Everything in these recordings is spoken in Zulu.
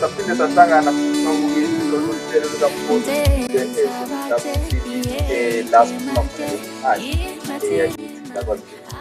saphinde sahlangana futhi mawukuyini lolu hlelo lukaMkhosi la siphuma khona manje yakithi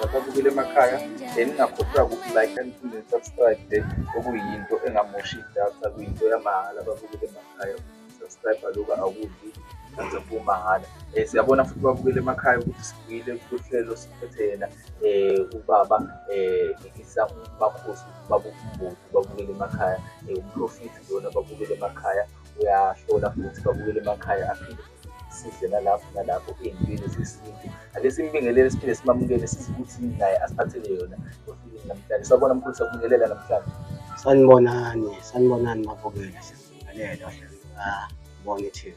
lababukela emakhaya ningakhohlwa uku-like and subscribe okuyinto engamoshi idatha, kuyinto yamahhala ababukela emakhaya. Subscribe lokhu akudli kanti kumahhala. Siyabona futhi babukela emakhaya ukuthi sibuyile kuhlelo siphethe yena ubaba Makhosi babuMbongi babukela emakhaya, umprofiti lona babukela emakhaya, uyahlola futhi babukela emakhaya aphinde size nalapho ey'ntweni zesintu. Ake simbingelele siphinde simamukele size ukuthi naye asiphathele yona ofike namhlanje. Sawubona Mkhosi, sakubingelela namhlanje. Sanibonani mabukeli, siyabingelela Mbongi TV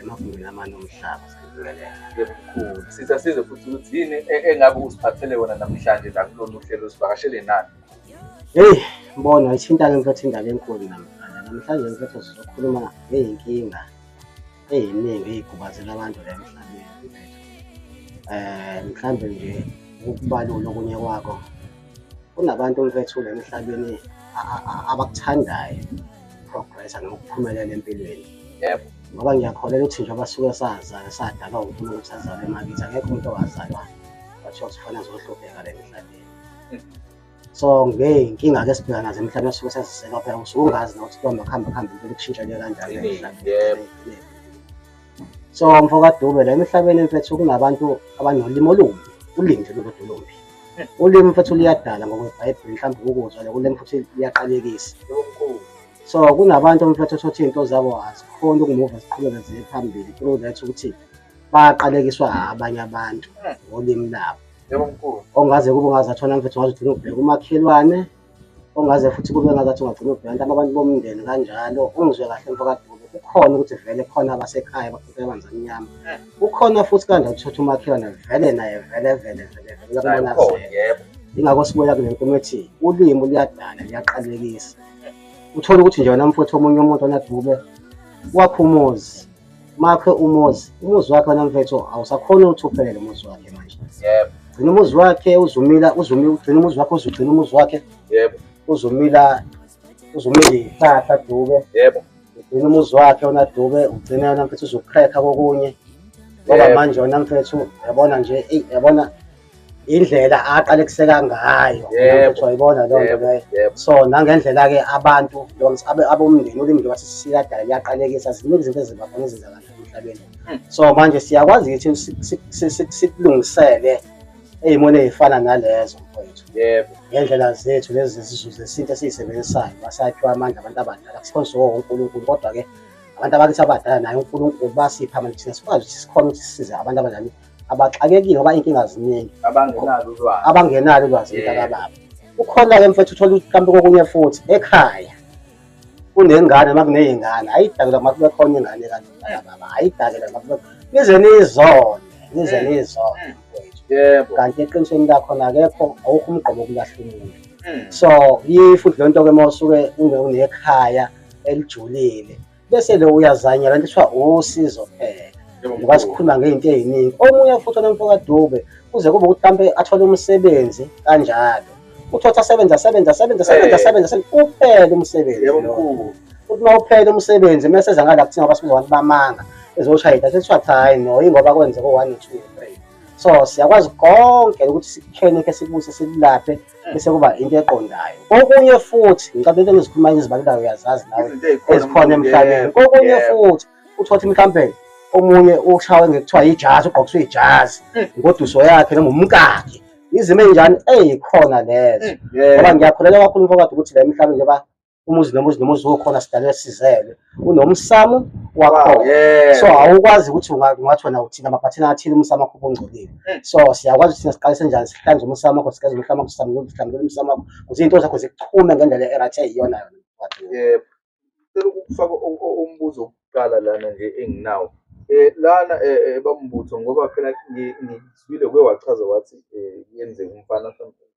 emagumbini amanye omhlaba, siyabingelela. Yebo mkhulu, size futhi ukuthi yini engabe usiphathele wona namhlanje la kulolu hlelo sivakashele nani? Mbona ithinta-ke mfethu indaba enkulu namhlanje. Namhlanje mfethu sizokhuluma ngey'nkinga ey'ningi ey'gubazela abantu la emhlabeni mfethu. Mhlambe nje ukubalula okunye kwakho, kunabantu mfethu la emhlabeni abakuthandayo progressa noma ukuphumelela empilweni. Yebo. Ngoba ngiyakholelwa ukuthi njengoba suke sadalwa uNkulunkulu ukuthi azalwe emakithi, akekho umuntu owazalwa kwathiwa kufanele azohlupheka la emhlabeni. So ngey'nkinga-ke esibhekana nazo emhlabeni suke saziseka phela, usuke ungazi nokuthi kuhamba impilo kushintshele kanjani emhlabeni. So mfo kaDube la emhlabeni mfethu kunabantu abanolimi olumbi, ulimi nje olumbi. Ulimi mfethu liyadala ngokwebhayibheli, mhlawumbe ukuzwa ulimi futhi liyaqalekisa. So kunabantu mfethu othothi iy'nto zabo azikhoni ukumuva ziqhubeke ziye phambili through that ukuthi baqalekiswa abanye abantu ngolimi labo. Yebo mkhulu. Ongaze kube ungazathona mfethu ungaze ugcine ubheka umakhelwane, ongaze futhi kube engazathi ungagcina ubheka abantu bomndeni kanjalo. Ungizwe kahle mfo kaDube, kukhona ukuthi vele khona abasekhaya bafuthi abanzanyama. Kukhona futhi kanjalo uthatha umakhelwane vele naye vele uyakubona yebo. Ingakho sibuya kule nkulumo ethi ulimi liyadala liyaqalekisa. Uthola ukuthi nje wena mfowethu omunye umuntu onaDube wakhe umuzi, makhe umuzi wakhe wena mfethu awusakhona ukuthi uphelele umuzi wakhe manje. Yebo. Gcina umuzi wakhe ugcina umuzi wakhe. Yebo. Uzumila iy'hlahla Dube. Yebo. Ugcina umuzi wakhe wona Dube, ugcina wena mfethu uzokucrack-a kokunye. Ngoba manje wona mfethu yabona nje yabona indlela aqalekiseka ngayo. Mfethu wayibona leyo nto leyo. So nangendlela-ke abantu abomndeni ulimi nje wathi siyadala liyaqalekisa, ziningi izinto eziba khona ezenzakalayo emhlabeni. So manje siyakwazi ukuthi sikulungisele ey'mweni ey'fana nalezo mfowethu. Yebo. Ngendlela zethu lezi zesintu esiyisebenzisayo basaphiwa amandla abantu abadala, kusikhonzwa uNkulunkulu, kodwa-ke abantu abakithi abadala naye uNkulunkulu basipha amandla thina sikwazi ukuthi sikhone ukuthi sisize abantu abadala abaxakekile ngoba iy'nkinga ziningi, abangenalo ulwazi lwababo. Kukhona-ke mfethu uthola ukuthi mhlawumbe kokunye futhi ekhaya kunengane noma kuney'ngane, ayidakela uma kube khona ingane kanjalo, ayidakela uma kube nize nizone mfowethu. Yebo. Kanti eqinisweni lakhona akekho, awukho umgqomo wokulahla umuntu. So futhi le nto-ke uma usuke unekhaya elijulile bese lo uyazanyela into kuthiwa usizo phela. Ngoba sikhuluma ngey'nto ey'ningi. Omunye futhi onomfo kaDube kuze kube ukuthi mhlawumbe athole umsebenzi kanjalo, uthi asebenza uphele umsebenzi. Yebo mkhulu. Uthi uma uphele umsebenzi mese eza ngala kuthi ngoba sibiza abantu bamanga ezoshaya idatha kuthiwa hayi no, yingoba kwenzeka u-1 2 3. So siyakwazi konke ukuthi sikukheneke sikubuse sikulaphe bese kuba into eqondayo. Kokunye futhi ngicabanga into engizikhulumayo ezibalulayo uyazazi nawe ezikhona emhlabeni. Kokunye futhi uthothi mhlawumbe omunye ushawe ngekuthiwa ijazi, ugqokiswe ijazi ngoduso yakhe noma umkakhe. Izimo ey'njani ey'khona lezo. Ngoba ngiyakholelwa kakhulu mfo kaDube ukuthi la emhlabeni njengoba umuzi ukhona sidalwe sizelwe unomsamo wakhona. So awukwazi ukuthi ungathi wena uthina amaphathina athile umsamo wakho ungcolile. So siyakwazi ukuthi thina siqalise njani sihlanze umsamo wakho, sigeze umhlaba wakho, sihlambulule umsamo wakho ukuze iy'nto zakho zikuchume ngendlela e-right eyiyona yona. Yebo. Ngicela ukufaka umbuzo wokuqala lana nje enginawo. Lana bambutho ngoba phela ngizwile wachaza wathi kuyenzeka umfana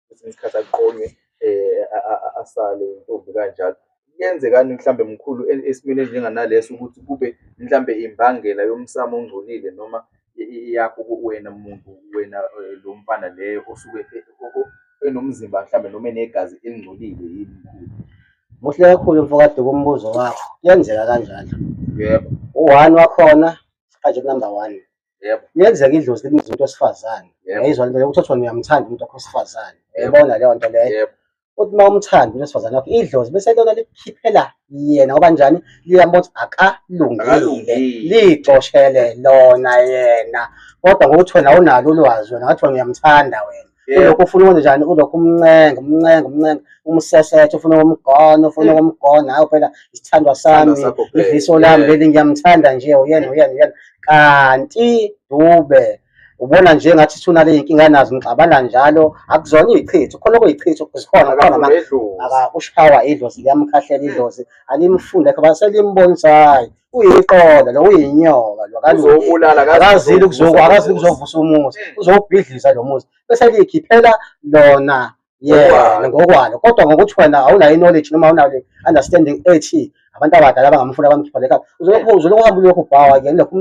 kwesinye isikhathi aqonywe asale intombi kanjalo. Kuyenzekani mhlambe mkhulu esimeni esinjenganaleso ukuthi kube mhlambe imbangela yomsamo ongcolile noma yakho wena lo mfana leyo osuke enomzimba mhlambe noma enegazi elingcolile yini mkhulu? Muhle kakhulu mfowethu kumbuzo wakho. Kuyenzeka kanjalo. Yebo. U-one wakhona, siqale number one. Yebo. Kuyenzeka idlozi limuze umuntu wesifazane. Uyayizwa lento ukuthi wena uyamthanda umuntu wesifazane. Uyabona leyo nto leyo. Yebo. Uthi uma umthanda umuntu wesifazane wakho idlozi bese lona likhiphela yena ngoba njani liyambona ukuthi akalungile licoshele lona yena kodwa ngokuthi wena awunalo ulwazi wena ngathi wena uyamthanda wena ulokhu ufuna ukwenza njani ulokhu umncenga umsesethe ufuna ukumgona ufuna ukumgona hayi phela isithandwa sami idliso lami leli ngiyamthanda nje uyena kanti Dube ubona nje ngathi thuna le inkinga nazo ngixabana njalo akuzona izichitho khona okuyichitho zikhona ushawa idlozi liyamkhahlela idlozi alimfunde ngoba selimimbonisa hayi uyiqola lo uyinyoka lo akazili ukuzovusa umuzi uzobhidliza lo muzi bese likhiphela lona yena ngokwalo kodwa ngokuthi wena awunayo knowledge noma awunayo understanding ethi abantu abadala abangamfuna bamkhipha ekhaya uzolokhu uhamba ulokhu ubhawa ke ulokhu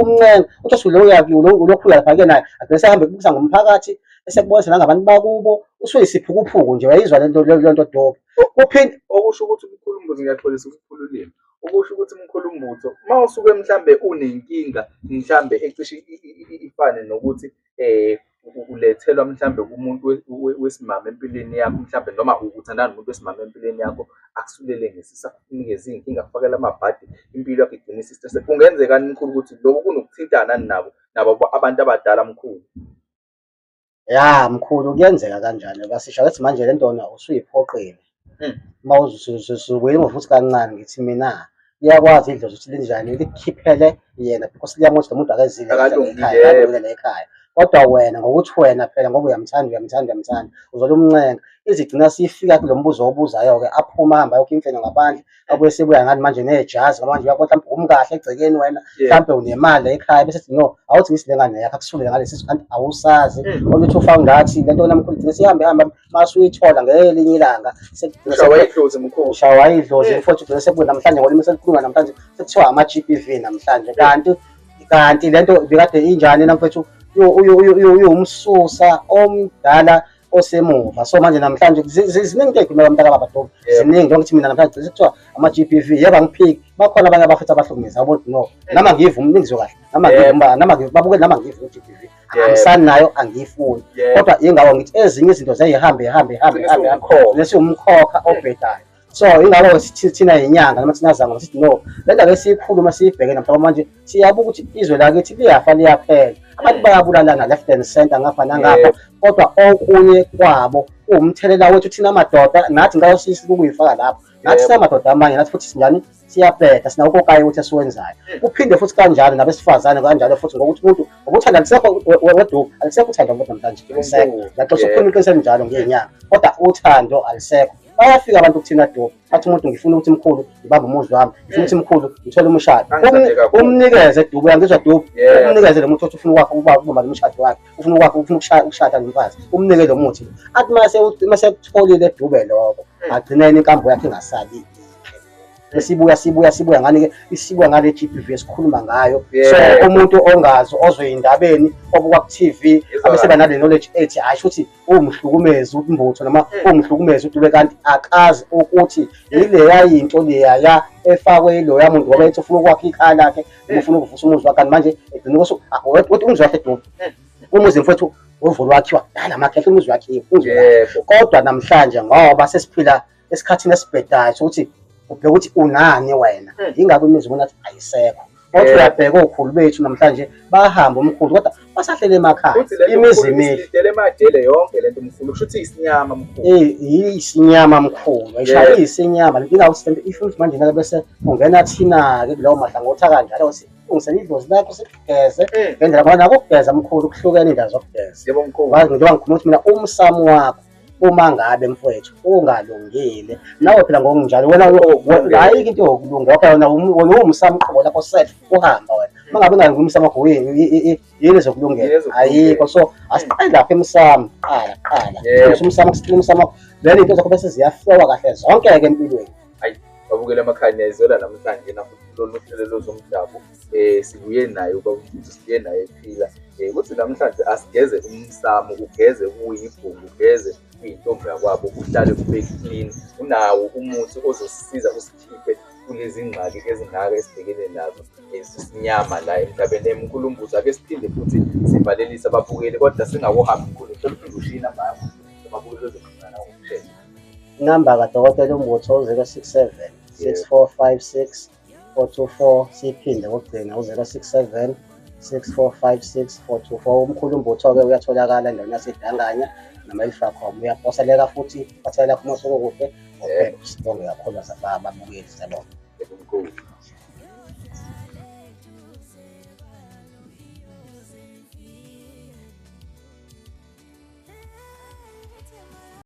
umncenga uthi lo uyaphi ulokhu uyapha-ke naye agcine sehambe kubuza ngomphakathi esekubonisa nangabantu bakubo usuyisiphukuphuku nje wayizwa lento Dope uphinde okusho ukuthi umkhulumbuzo ngiyaxolisa ukukhululima okusho ukuthi umkhulumbutho uma usuke mhlambe unenkinga mhlambe ecishe ifane nokuthi ulethelwa mhlambe kumuntu wesimama empilweni yakho mhlambe noma uthandana nomuntu wesimama empilweni yakho akusulele ngesisa kunikeza inkinga kufakela amabhadi impilo yakho igcina isisitese kungenzeka mkhulu ukuthi lokho kunokuthintana nabo abantu abadala mkhulu. Ya mkhulu kuyenzeka kanjani basisho ukuthi manje le ntona usuyiphoqile uma uzusuke futhi kancane ngithi mina iyakwazi idlozi ukuthi linjani likhiphele yena because liyamothi lo muntu akezile ekhaya kodwa wena ngokuthi wena phela ngoba uyamthanda uzola umncenga izigcina sifika kulo mbuzo obuzayo-ke aphuma ahamba yokho imfeno ngaphandle abuye sebuya ngani manje nejazi manje uyakho mhlawumbe umkahle egcekeni wena mhlawumbe unemali ekhaya bese sithi no awuthi ngisi lengane yakho akusule ngalesi sisu kanti awusazi oluthi ufanga ngathi lento namkhulu gcina sihambe masuyithola ngelinye ilanga ushawa idlozi futhi ugcina sekubuye namhlanje ngolimi selikhuluma namhlanje sekuthiwa ama-GBV namhlanje kanti lento bekade injani namfethu uyumsusa omdala osemuva so manje namhlanje ziningi into ey'khuluma kamntaka baba Dope ziningi njengokuthi mina namhlanje sekuthiwa ama-GBV yebo angiphiki bakhona abanye abafethu abahlukumeza abonti no nama ngivuma ningizwe kahle babuke nama ngivuma i-GBV angisani nayo angiyifuni kodwa yingakho ngithi ezinye izinto ziyayihambe lesiwumkhokha obhedayo so ingakho thina yinyanga noma thina zanga sithi no le ndaba esiyikhuluma siyibheke namhlanje manje siyabuka ukuthi izwe lakithi liyafa liyaphela abantu bayabulalana left and center ngapha nangapha kodwa okunye kwabo umthelela wethu thina amadoda nathi ngayo ukuyifaka lapho nathi samadoda amanye nathi futhi sinjani siyabheda sina ukokayo ukuthi esiwenzayo uphinde futhi kanjalo nabesifazane kanjalo futhi ngokuthi umuntu ubuthanda alisekho weDope alisekho uthando ngoba namhlanje laxoxa ukhona into esenjalo ngenyanga kodwa uthando alisekho bayafika abantu kuthina Dope athi umuntu ngifuna ukuthi mkhulu ngibambe umuzi wami ngifuna ukuthi mkhulu ngithole umshado umnikeze Dope uyangizwa Dope umnikeze lo muntu othi ufuna ukwakho ukuba umshado wakhe ufuna ukushada nomfazi umnikeze lo muthi athi mase kutholile Dope lokho agcinene inkambo yakhe ingasali sibuya ngani-ke isibuya ngale GBV esikhuluma ngayo so umuntu ongazi ozoyindabeni obuka ku-TV abeseba nale knowledge ethi asho ukuthi umhlukumezi umbutho noma umhlukumezi uDube kanti akazi ukuthi yileya yinto leya efakwe loya muntu ngoba ethi ufuna ukwakha ikhaya lakhe ufuna ukuvusa umuzi wakhe manje egcina ukuthi umuzi wakhe Dope umuzi mfowethu uvulu wakhiwa dala amakhehla umuzi wakhe kodwa namhlanje ngoba sesiphila esikhathini esibhedayo sokuthi ubheka ukuthi unani wena ingakho imizi ubona ukuthi ayisekho kodwa uyabheka okhulu bethu namhlanje bahamba omkhulu kodwa basahlele emakhaya imizi imihle emadele yonke lento mkhulu kusho ukuthi isinyama mkhulu isinyama mkhulu ayishaya isinyama lenkinga ukuthi ifuna manje nake bese ungena thina-ke kulowo mahlangothi akanjalo ungisela idlozi lakho sikugeze ngendlela ngoba nako ukugeza mkhulu kuhlukene iy'ndawo zokugeza yebo mkhulu njengoba ngikhuluma ukuthi mina umsamo wakho uma ngabe mfowethu ungalungile nawe phela ngokunjalo wena ayikho into yokulunga wena umsamo uqobo lakho set uhamba wena uma ngabe ungangumsamo wakho yini ezokulungela ayikho so asiqale lapha emsamo qala umsamo umsamo leli into zakho bese ziyaflowa kahle zonke-ke empilweni babukela amakhanyezela namhlanje lolu hlelo lozomdabu sibuye naye sibuye naye ephila ukuthi namhlanje asigeze umsamo ugeze kuyibhungu ugeze iy'ntombi yakwabo uhlale ube clean, unawo umuthi ozosisiza usikhiphe kulezi ngxaki ezingaka esibhekene nazo ezisinyama la emhlabeni. Mkhulumbuzo, ake siphinde futhi sivalelise ababukeli kodwa singakuhambi mkhulu, uphinde ushiye inamba yakho ababukeli bezoxhumana ngokushesha. Inamba kaDokotela uMbutho 067 6456 424, siphinde kokugcina 067 6456 424. Umkhulu uMbutho-ke uyatholakala endaweni yaseDanganya nama-Ilfracom, uyaposeleka futhi uphathela lakho uma usukude. Sibonge kakhulu ababukeli, siyabonga.